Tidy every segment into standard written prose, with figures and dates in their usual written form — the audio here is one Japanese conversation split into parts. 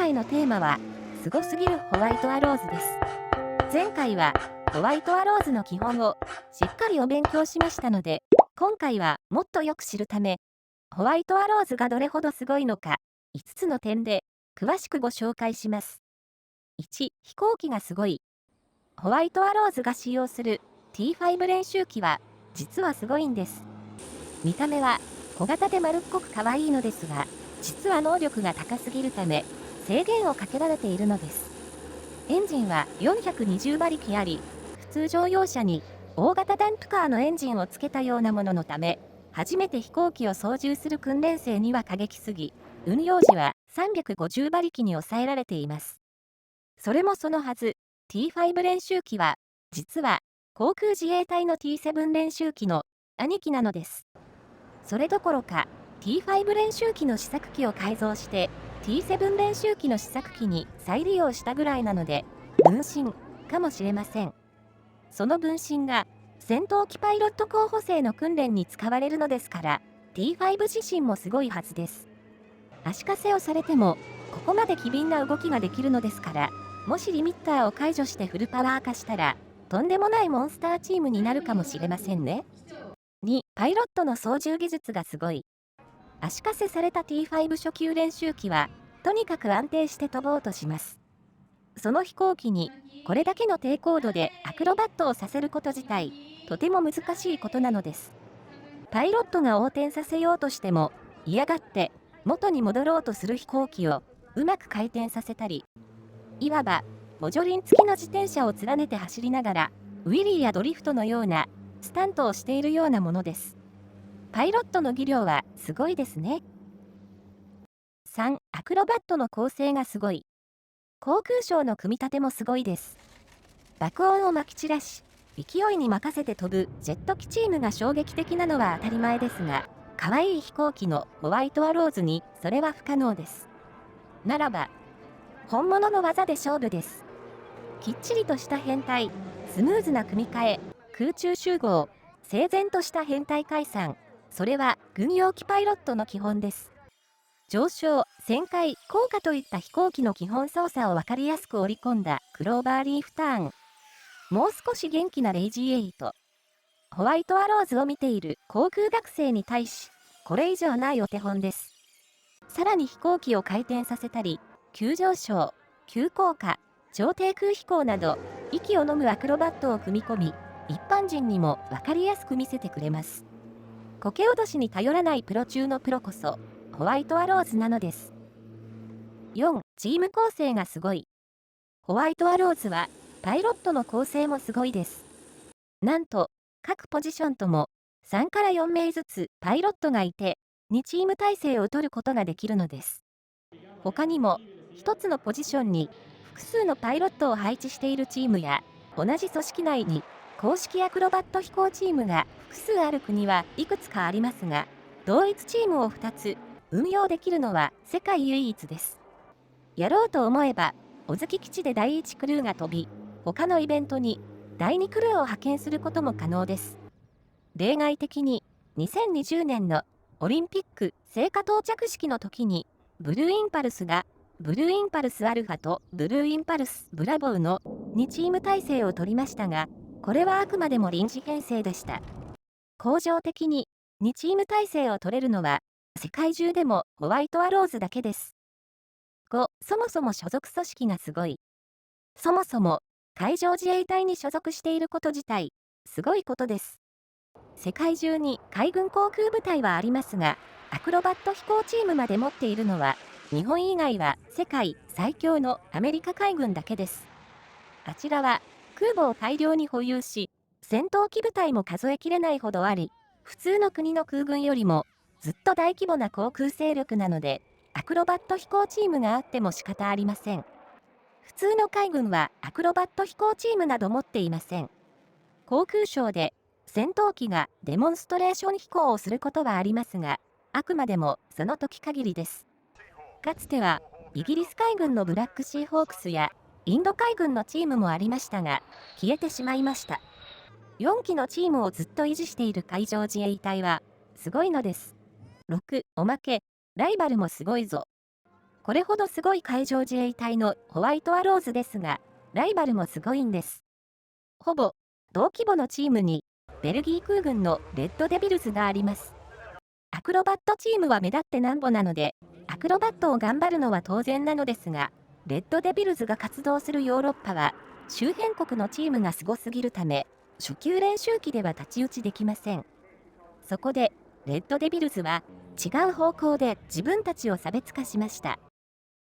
回のテーマは、すごすぎるホワイトアローズです。前回は、ホワイトアローズの基本をしっかりお勉強しましたので、今回はもっとよく知るため、ホワイトアローズがどれほどすごいのか、5つの点で詳しくご紹介します。1、飛行機がすごい。ホワイトアローズが使用する T5 練習機は、実はすごいんです。見た目は小型で丸っこく可愛いのですが、実は能力が高すぎるため、制限をかけられているのです。エンジンは420馬力あり、普通乗用車に大型ダンプカーのエンジンをつけたようなもののため、初めて飛行機を操縦する訓練生には過激すぎ、運用時は350馬力に抑えられています。それもそのはず、T5 練習機は、実は航空自衛隊の T7 練習機の兄貴なのです。それどころか、T5 練習機の試作機を改造して、T7 練習機の試作機に再利用したぐらいなので、分身かもしれません。その分身が、戦闘機パイロット候補生の訓練に使われるのですから、T5 自身もすごいはずです。足かせをされても、ここまで機敏な動きができるのですから、もしリミッターを解除してフルパワー化したら、とんでもないモンスターチームになるかもしれませんね。2、パイロットの操縦技術がすごい。足かせされた T5 初級練習機は、とにかく安定して飛ぼうとします。その飛行機に、これだけの低高度でアクロバットをさせること自体、とても難しいことなのです。パイロットが横転させようとしても、嫌がって元に戻ろうとする飛行機をうまく回転させたり、いわば、補助輪付きの自転車を連ねて走りながら、ウィリーやドリフトのようなスタントをしているようなものです。パイロットの技量はすごいですね。3、アクロバットの構成がすごい。航空ショーの組み立てもすごいです。爆音をまき散らし、勢いに任せて飛ぶジェット機チームが衝撃的なのは当たり前ですが、可愛い飛行機のホワイトアローズにそれは不可能です。ならば、本物の技で勝負です。きっちりとした編隊、スムーズな組み替え、空中集合、整然とした編隊解散、それは軍用機パイロットの基本です。上昇、旋回、降下といった飛行機の基本操作を分かりやすく織り込んだクローバーリーフターン。もう少し元気なレイジーエイト。ホワイトアローズを見ている航空学生に対し、これ以上ないお手本です。さらに飛行機を回転させたり、急上昇、急降下、超低空飛行など、息を飲むアクロバットを組み込み、一般人にも分かりやすく見せてくれます。こけおどしに頼らないプロ中のプロこそ、ホワイトアローズなのです。4、チーム構成がすごい。ホワイトアローズは、パイロットの構成もすごいです。なんと、各ポジションとも、3から4名ずつパイロットがいて、2チーム体制を取ることができるのです。他にも、1つのポジションに、複数のパイロットを配置しているチームや、同じ組織内に、公式アクロバット飛行チームが複数ある国はいくつかありますが、同一チームを2つ運用できるのは世界唯一です。やろうと思えば、小月基地で第1クルーが飛び、他のイベントに第2クルーを派遣することも可能です。例外的に、2020年のオリンピック聖火到着式の時に、ブルーインパルスが、ブルーインパルスアルファとブルーインパルスブラボーの2チーム体制を取りましたが、これはあくまでも臨時編成でした。恒常的に2チーム体制を取れるのは、世界中でもホワイトアローズだけです。5、そもそも所属組織がすごい。そもそも、海上自衛隊に所属していること自体、すごいことです。世界中に海軍航空部隊はありますが、アクロバット飛行チームまで持っているのは、日本以外は世界最強のアメリカ海軍だけです。あちらは空母を大量に保有し、戦闘機部隊も数えきれないほどあり、普通の国の空軍よりもずっと大規模な航空勢力なので、アクロバット飛行チームがあっても仕方ありません。普通の海軍はアクロバット飛行チームなど持っていません。航空ショーで戦闘機がデモンストレーション飛行をすることはありますが、あくまでもその時限りです。かつてはイギリス海軍のブラックシーホークスやインド海軍のチームもありましたが、消えてしまいました。4機のチームをずっと維持している海上自衛隊は、すごいのです。6、おまけ、ライバルもすごいぞ。これほどすごい海上自衛隊のホワイトアローズですが、ライバルもすごいんです。ほぼ同規模のチームにベルギー空軍のレッドデビルズがあります。アクロバットチームは目立ってなんぼなので、アクロバットを頑張るのは当然なのですが、レッドデビルズが活動するヨーロッパは、周辺国のチームがすごすぎるため、初級練習機では太刀打ちできません。そこで、レッドデビルズは、違う方向で自分たちを差別化しました。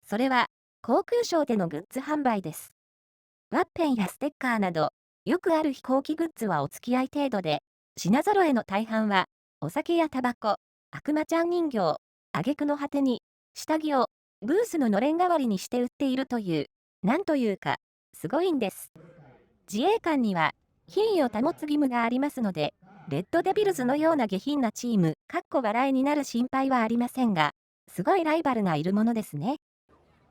それは、航空ショーでのグッズ販売です。ワッペンやステッカーなど、よくある飛行機グッズはお付き合い程度で、品揃えの大半は、お酒やタバコ、悪魔ちゃん人形、挙句の果てに、下着をブースののれん代わりにして売っているという、なんというか、すごいんです。自衛官には、品位を保つ義務がありますので、レッドデビルズのような下品なチーム、かっこ笑いになる心配はありませんが、すごいライバルがいるものですね。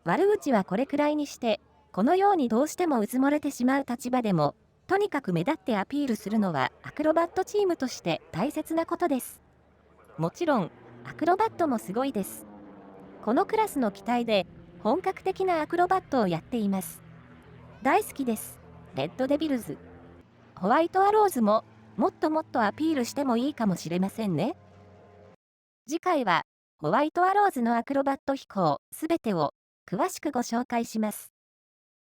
悪口はこれくらいにして、このようにどうしてもうつもれてしまう立場でも、とにかく目立ってアピールするのはアクロバットチームとして大切なことです。もちろん、アクロバットもすごいです。このクラスの機体で、本格的なアクロバットをやっています。大好きです。レッドデビルズ。ホワイトアローズも、もっともっとアピールしてもいいかもしれませんね。次回は、ホワイトアローズのアクロバット飛行すべてを詳しくご紹介します。